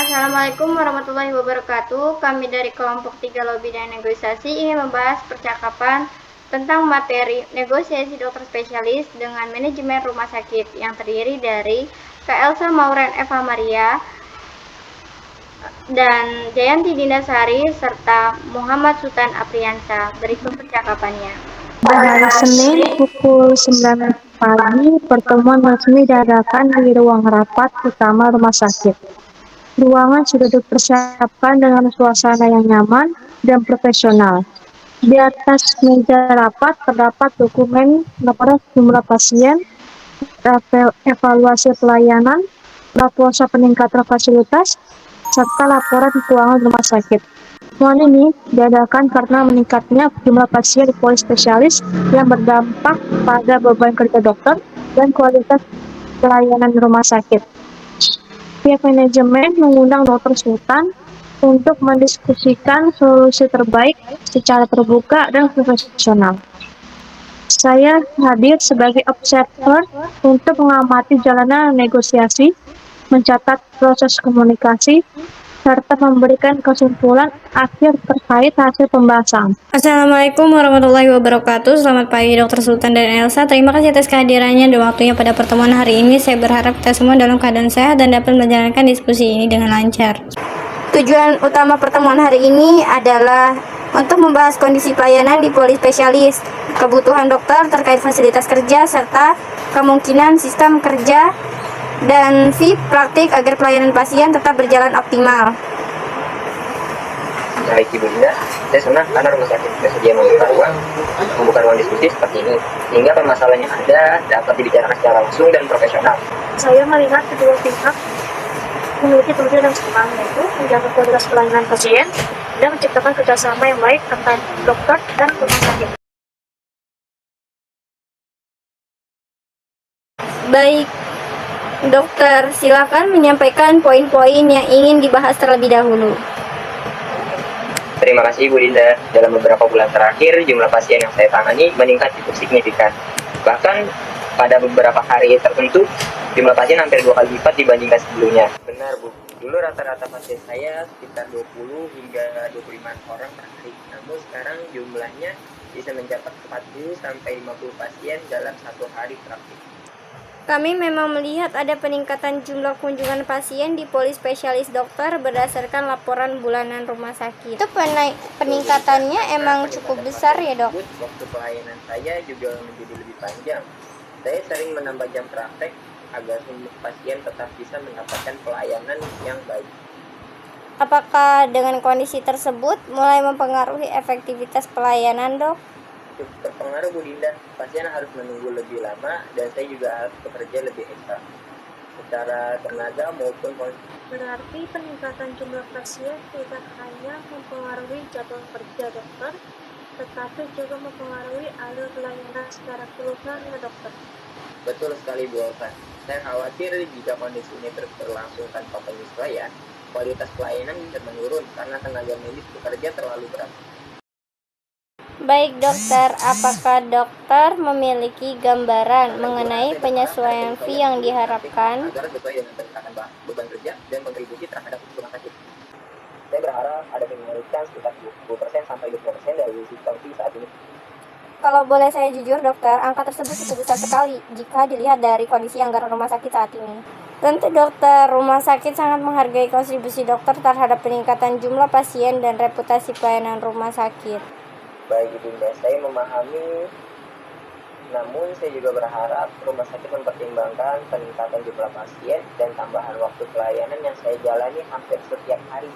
Assalamualaikum warahmatullahi wabarakatuh. Kami dari kelompok 3 Lobby dan Negosiasi ingin membahas percakapan tentang materi negosiasi dokter spesialis dengan manajemen rumah sakit yang terdiri dari Kak Elsa Mauren Eva Maria dan Jayanti Dindasari serta Muhammad Sultan Apriansa. Berikut percakapannya. Pada hari Senin pukul 9 pagi, pertemuan resmi diadakan di ruang rapat utama rumah sakit. Ruangan sudah dipersiapkan dengan suasana yang nyaman dan profesional. Di atas meja rapat terdapat dokumen laporan jumlah pasien, evaluasi pelayanan, raposa peningkatan fasilitas, serta laporan keuangan rumah sakit. Pertemuan ini diadakan karena meningkatnya jumlah pasien di poli spesialis yang berdampak pada beban kerja dokter dan kualitas pelayanan rumah sakit. Pihak manajemen mengundang Dr. Sultan untuk mendiskusikan solusi terbaik secara terbuka dan profesional. Saya hadir sebagai observer untuk mengamati jalanan negosiasi, mencatat proses komunikasi, serta memberikan kesimpulan akhir terkait hasil pembahasan. Assalamualaikum warahmatullahi wabarakatuh. Selamat pagi Dr. Sultan dan Elsa. Terima kasih atas kehadirannya dan waktunya pada pertemuan hari ini. Saya berharap kita semua dalam keadaan sehat dan dapat menjalankan diskusi ini dengan lancar. Tujuan utama pertemuan hari ini adalah untuk membahas kondisi pelayanan di poli spesialis, kebutuhan dokter terkait fasilitas kerja, serta kemungkinan sistem kerja dan fee praktik agar pelayanan pasien tetap berjalan optimal. Baik Ibu Dinda, saya senang karena rumah sakit bersedia membuka ruang diskusi seperti ini, sehingga permasalahan yang ada dapat dibicarakan secara langsung dan profesional. Saya melihat kedua pihak memiliki tujuan yang sama, yaitu menjaga kualitas pelayanan pasien dan menciptakan kerjasama yang baik antara dokter dan rumah sakit. Baik, dokter, silakan menyampaikan poin-poin yang ingin dibahas terlebih dahulu. Terima kasih Bu Dinda. Dalam beberapa bulan terakhir, jumlah pasien yang saya tangani meningkat cukup signifikan. Bahkan pada beberapa hari tertentu, jumlah pasien hampir 2 kali lipat dibandingkan sebelumnya. Benar Bu, dulu rata-rata pasien saya sekitar 20 hingga 25 orang per hari. Namun sekarang jumlahnya bisa mencapai 40 sampai 50 pasien dalam satu hari praktik. Kami memang melihat ada peningkatan jumlah kunjungan pasien di poli spesialis dokter berdasarkan laporan bulanan rumah sakit. Itu peningkatannya emang cukup besar ya dok? Waktu pelayanan saya juga menjadi lebih panjang. Saya sering menambah jam praktek agar semua pasien tetap bisa mendapatkan pelayanan yang baik. Apakah dengan kondisi tersebut mulai mempengaruhi efektivitas pelayanan dok? Cukup terpengaruh Bu Dinda, pasien harus menunggu lebih lama dan saya juga harus bekerja lebih ekstra secara tenaga maupun kondisi. Berarti peningkatan jumlah pasien tidak hanya mempengaruhi jadwal kerja dokter, tetapi juga mempengaruhi alur pelayanan secara keseluruhan ya dokter. Betul sekali Bu Elsa. Saya khawatir jika kondisi ini terus berlangsung tanpa penyesuaian, kualitas pelayanan bisa menurun karena tenaga medis bekerja terlalu berat. Baik dokter, apakah dokter memiliki gambaran mengenai penyesuaian fee yang diharapkan? Agar sesuai dengan peningkatan beban kerja dan kontribusi terhadap rumah sakit. Saya berharap ada kenaikan sekitar 20% sampai 20% dari sistem fee saat ini. Kalau boleh saya jujur dokter, angka tersebut cukup besar sekali jika dilihat dari kondisi anggaran rumah sakit saat ini. Tentu dokter, rumah sakit sangat menghargai kontribusi dokter terhadap peningkatan jumlah pasien dan reputasi pelayanan rumah sakit. Baik Ibu Dinda, saya memahami, namun saya juga berharap rumah sakit mempertimbangkan peningkatan jumlah pasien dan tambahan waktu pelayanan yang saya jalani hampir setiap hari.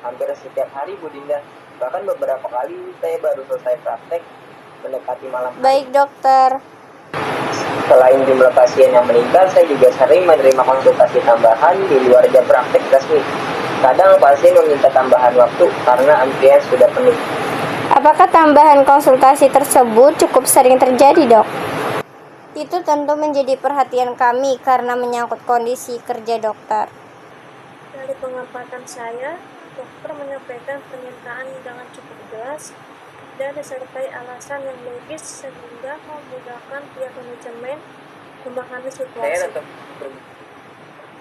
Hampir setiap hari Bu Dinda, bahkan beberapa kali saya baru selesai praktek mendekati malam hari. Baik dokter. Selain jumlah pasien yang meningkat, saya juga sering menerima konsultasi tambahan di luar jam praktek resmi. Kadang pasien meminta tambahan waktu karena antrian sudah penuh. Apakah tambahan konsultasi tersebut cukup sering terjadi, dok? Itu tentu menjadi perhatian kami karena menyangkut kondisi kerja dokter. Dari pengamatan saya, dokter menyampaikan permintaan dengan cukup jelas dan disertai alasan yang logis sehingga memudahkan pihak manajemen memahami situasi.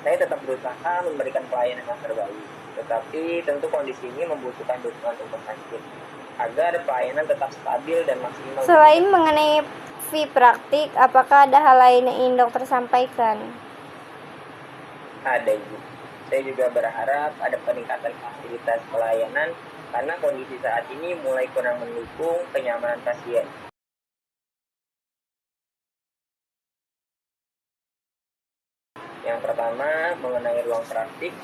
Saya tetap berusaha memberikan pelayanan yang terbaik, tetapi tentu kondisi ini membutuhkan dukungan rumah sakit agar pelayanan tetap stabil dan maksimal. Selain mengenai fee praktik, apakah ada hal lain yang ingin dokter sampaikan? Ada Ibu. Saya juga berharap ada peningkatan fasilitas pelayanan karena kondisi saat ini mulai kurang mendukung kenyamanan pasien. Yang pertama mengenai ruang praktik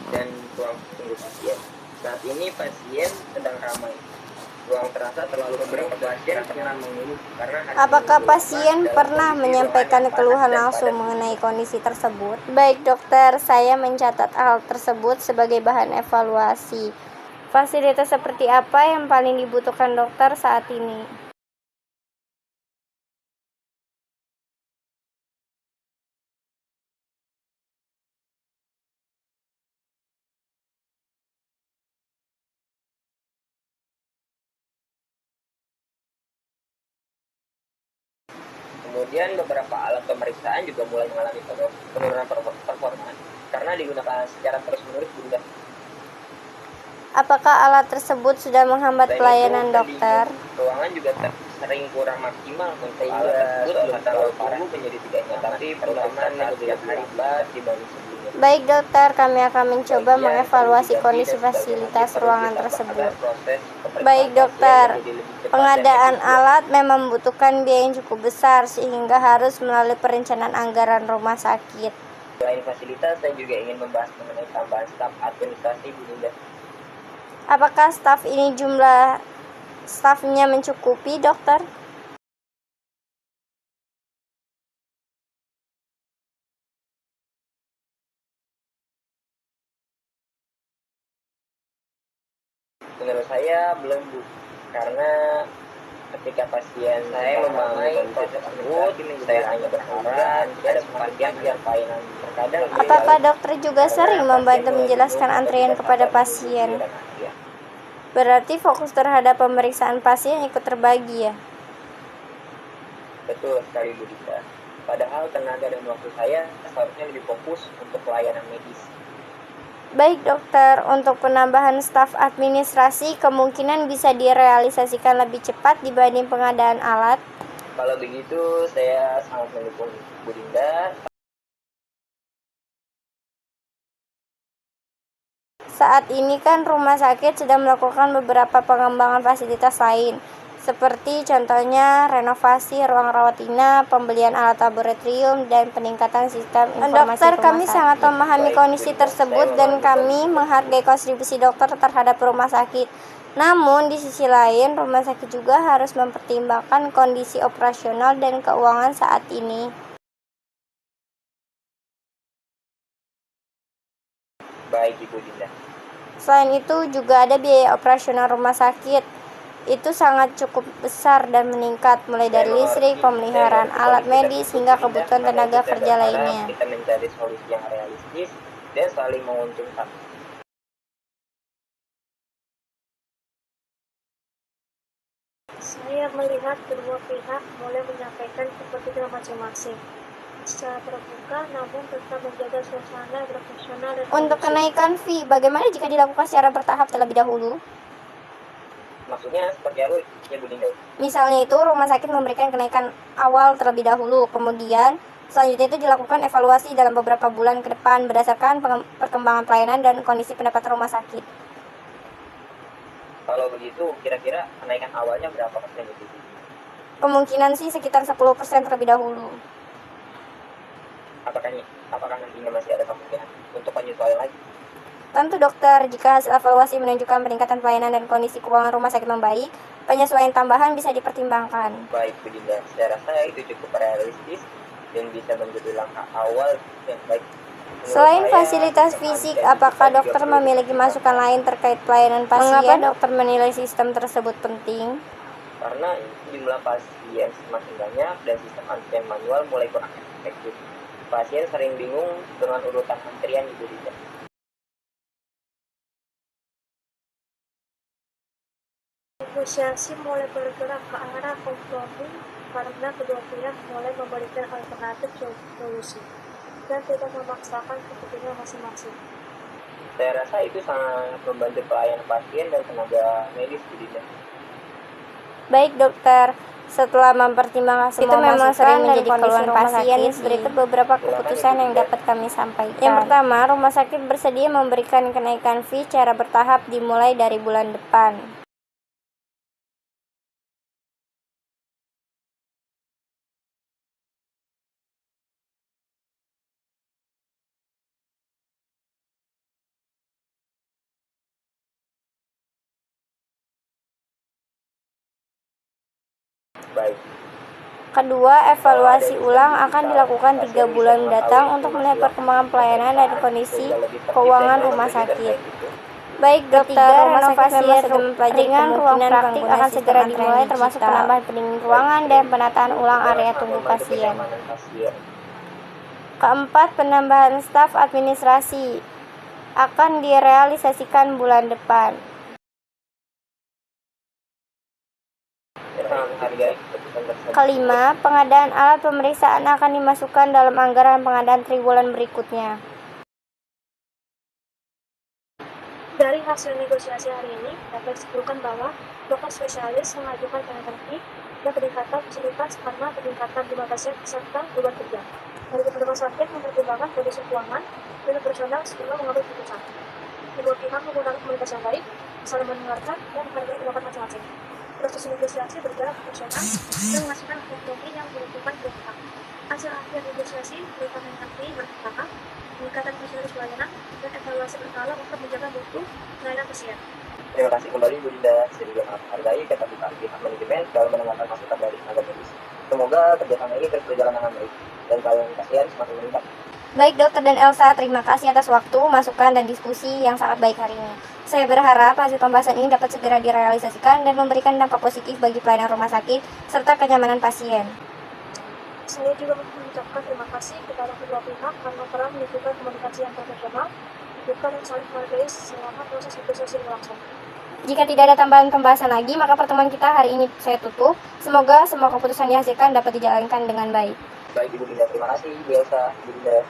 dan ruang tunggu pasien. Saat ini pasien sedang ramai. Ruang terasa terlalu beberapa pasien pernah mengeluh karena Apakah pasien pernah menyampaikan keluhan langsung mengenai kondisi tersebut? Baik dokter, saya mencatat hal tersebut sebagai bahan evaluasi. Fasilitas seperti apa yang paling dibutuhkan dokter saat ini? Kemudian beberapa alat pemeriksaan juga mulai mengalami penurunan performa karena digunakan secara terus-menerus juga. Apakah alat tersebut sudah menghambat Selain pelayanan itu, dokter? ruangan juga sering kurang maksimal untuk alat tersebut belum terlalu parah menjadi tidak nyaman, tapi perlahan setiap hari lambat dibanding sebelumnya. Baik dokter, kami akan mencoba mengevaluasi kondisi fasilitas ruangan tersebut. Baik dokter, pengadaan alat memang membutuhkan biaya yang cukup besar sehingga harus melalui perencanaan anggaran rumah sakit. Selain fasilitas, saya juga ingin membahas mengenai tambahan staf administrasi Bu Linda. Apakah staf ini jumlah stafnya mencukupi dokter? Menurut saya belum Bu, karena ketika pasien saya memahami proses tersebut, saya hanya berharap ada kepastian biar pelayanan terkadang. Apakah dokter juga sering membantu menjelaskan antrian kepada pasien? Berarti fokus terhadap pemeriksaan pasien ikut terbagi ya? Betul sekali Bu Dita. Padahal tenaga dan waktu saya seharusnya lebih fokus untuk pelayanan medis. Baik dokter, untuk penambahan staf administrasi kemungkinan bisa direalisasikan lebih cepat dibanding pengadaan alat. Kalau begitu, saya sangat mendukung Bu Dinda. Saat ini kan rumah sakit sedang melakukan beberapa pengembangan fasilitas lain, seperti contohnya renovasi ruang rawat inap, pembelian alat laboratorium, dan peningkatan sistem informasi Dokter, rumah kami sakit. sangat memahami kondisi tersebut dan kami menghargai kontribusi dokter terhadap rumah sakit. Namun, di sisi lain, rumah sakit juga harus mempertimbangkan kondisi operasional dan keuangan saat ini. Baik Ibu Dinda. Selain itu, juga ada biaya operasional rumah sakit. Itu sangat cukup besar dan meningkat, mulai dari listrik, pemeliharaan alat medis, hingga kebutuhan tenaga kerja lainnya. Kita mencari solusi yang realistis dan saling menguntungkan. Saya melihat kedua pihak mulai menyampaikan kepentingan masing-masing secara terbuka, namun tetap menjaga suasana profesional dan Untuk kondusif. kenaikan fee, bagaimana jika dilakukan secara bertahap terlebih dahulu? Maksudnya seperti apa ya Bu Dinda? Misalnya itu, rumah sakit memberikan kenaikan awal terlebih dahulu, kemudian selanjutnya itu dilakukan evaluasi dalam beberapa bulan ke depan berdasarkan perkembangan pelayanan dan kondisi pendapatan rumah sakit. Kalau begitu, kira-kira kenaikan awalnya berapa persen itu? Kemungkinan sih sekitar 10% terlebih dahulu. Apakah nantinya masih ada kemungkinan untuk penyesuaian lagi? Tentu dokter, jika hasil evaluasi menunjukkan peningkatan pelayanan dan kondisi keuangan rumah sakit membaik, penyesuaian tambahan bisa dipertimbangkan. Baik Bu Dinda, saya rasa itu cukup realistis dan bisa menjadi langkah awal yang baik. Menurut Selain saya, fasilitas fisik, apakah dokter memiliki masukan lain terkait pelayanan pasien? Mengapa dokter menilai sistem tersebut penting? Karena jumlah pasien semakin banyak dan sistem antrian manual mulai kurang efektif. Pasien sering bingung dengan urutan antrian Ibu Dinda. Negosiasi mulai bergerak ke arah kompromi karena kedua pihak mulai memberikan alternatif solusi. dan tidak memaksakan kepentingan masing-masing. Saya rasa itu sangat membantu pelayanan pasien dan tenaga medis jadinya. Baik dokter, setelah mempertimbangkan semua itu memang sering menjadi keluhan pasien, berikut beberapa keputusan yang dapat kami sampaikan. Yang pertama, rumah sakit bersedia memberikan kenaikan fee secara bertahap dimulai dari bulan depan. Baik. Kedua, evaluasi ulang akan dilakukan 3 bulan mendatang untuk melihat perkembangan pelayanan dan kondisi keuangan rumah sakit. Baik dokter, renovasi dengan ruang praktik akan segera dimulai termasuk penambahan pendingin ruangan dan penataan ulang area tunggu pasien. Keempat, penambahan staf administrasi akan direalisasikan bulan depan. Kelima, pengadaan alat pemeriksaan akan dimasukkan dalam anggaran pengadaan triwulan berikutnya. Dari hasil negosiasi hari ini, dapat disimpulkan bahwa dokter spesialis mengajukan kenaikan fee dan peningkatan fasilitas karena peningkatan jumlah pasien serta beban kerja. Dari rumah sakit mempertimbangkan kondisi keuangan dan operasional sebelum mengambil keputusan. Kedua pihak menggunakan komunikasi yang baik, saling mendengarkan dan menghargai pendapat masing-masing. Proses negosiasi berjalan profesional dan menghasilkan kompromi yang menguntungkan kedua pihak. Hasil akhir negosiasi berupa kenaikan fee bertahap, peningkatan fasilitas pelayanan, dan evaluasi berkala untuk menjaga mutu pelayanan pasien. Terima kasih kembali Bu Dinda, saya juga sangat menghargai keterbukaan pihak manajemen dalam mendengarkan masukan dari tenaga medis. Semoga kerjasama ini terus berjalan dengan baik dan pelayanan pasien semakin meningkat. Baik dokter dan Elsa, terima kasih atas waktu, masukan, dan diskusi yang sangat baik hari ini. Saya berharap hasil pembahasan ini dapat segera direalisasikan dan memberikan dampak positif bagi pelayanan rumah sakit serta kenyamanan pasien. Saya juga mengucapkan terima kasih kepada kedua pihak karena telah menunjukkan komunikasi yang profesional, terbuka dan saling menghargai selama proses negosiasi berlangsung. Jika tidak ada tambahan pembahasan lagi, maka pertemuan kita hari ini saya tutup. Semoga semua keputusan dihasilkan dapat dijalankan dengan baik. Baik Ibu Dinda, terima kasih Bu Elsa, Ibu Dinda.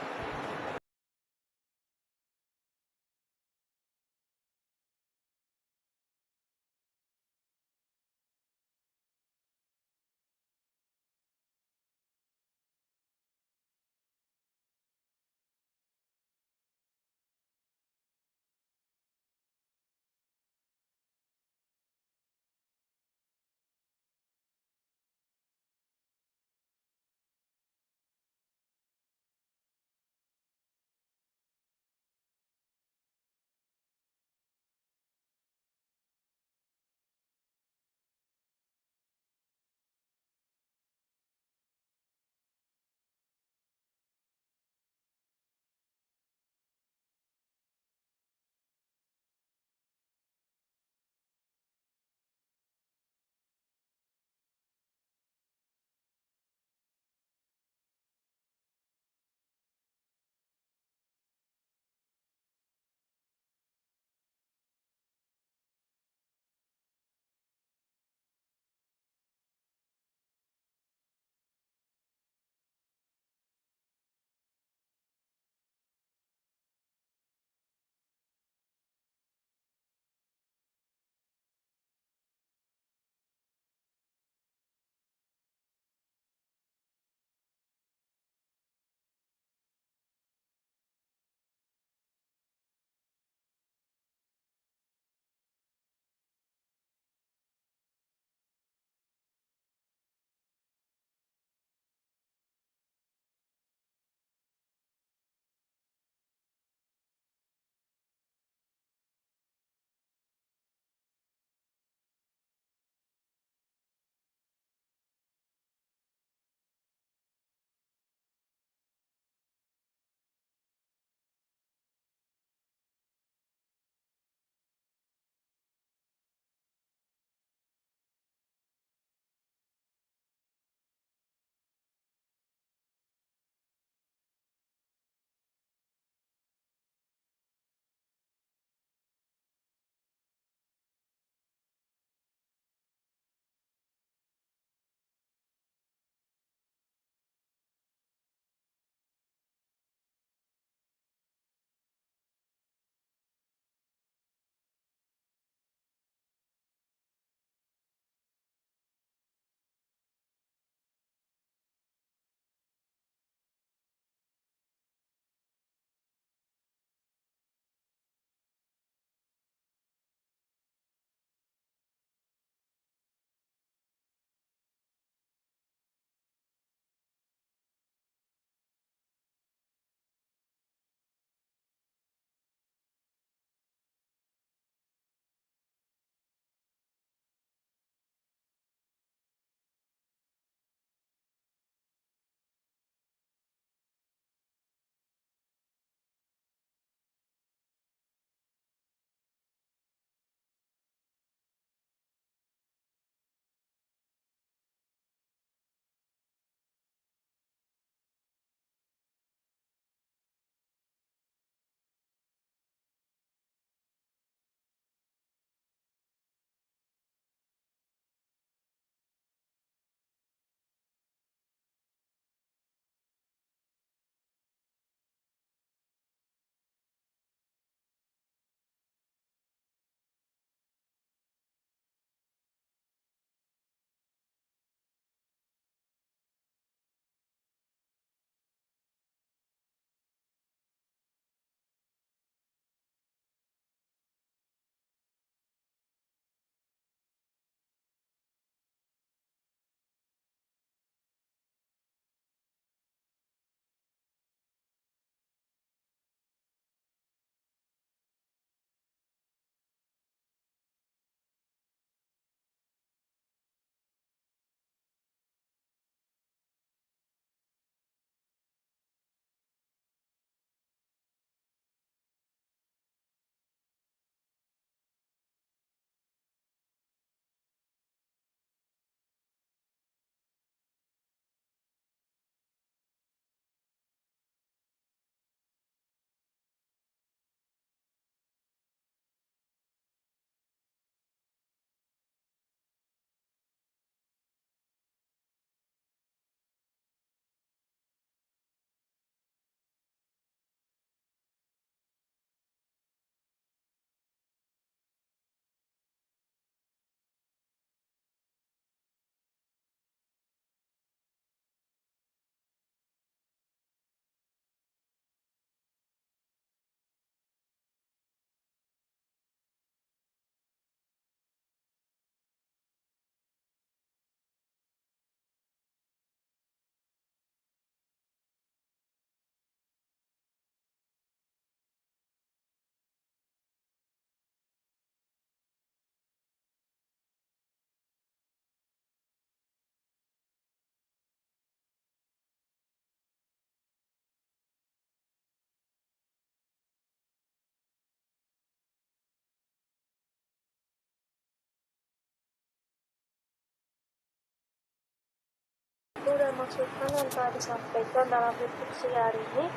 dengan masukan yang telah disampaikan dalam diskusi hari ini.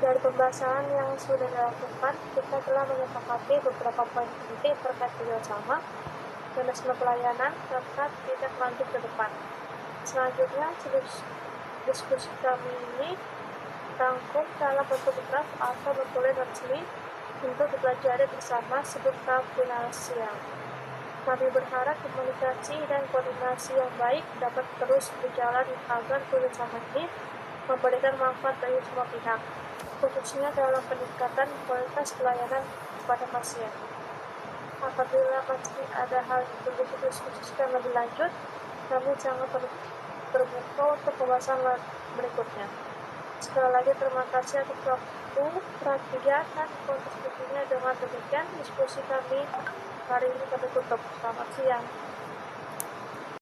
Dari pembahasan yang sudah dilakukan, kita telah menyepakati beberapa poin penting terkait kerjasama, manajemen pelayanan, serta tindak lanjut ke depan. Selanjutnya, diskusi kami ini rangkum dalam bentuk draft atau dokumen resmi untuk dipelajari bersama sebelum tahap finalisasi. Kami berharap komunikasi dan koordinasi yang baik dapat terus berjalan agar kerjasama ini memberikan manfaat bagi semua pihak, khususnya dalam peningkatan kualitas pelayanan kepada pasien. Apabila masih ada hal yang perlu didiskusikan lebih lanjut, kami sangat terbuka untuk pembahasan berikutnya. Sekali lagi terima kasih atas waktu, perhatian, dan kontribusinya. Dengan demikian diskusi kami hari ini kami tutup. Selamat siang.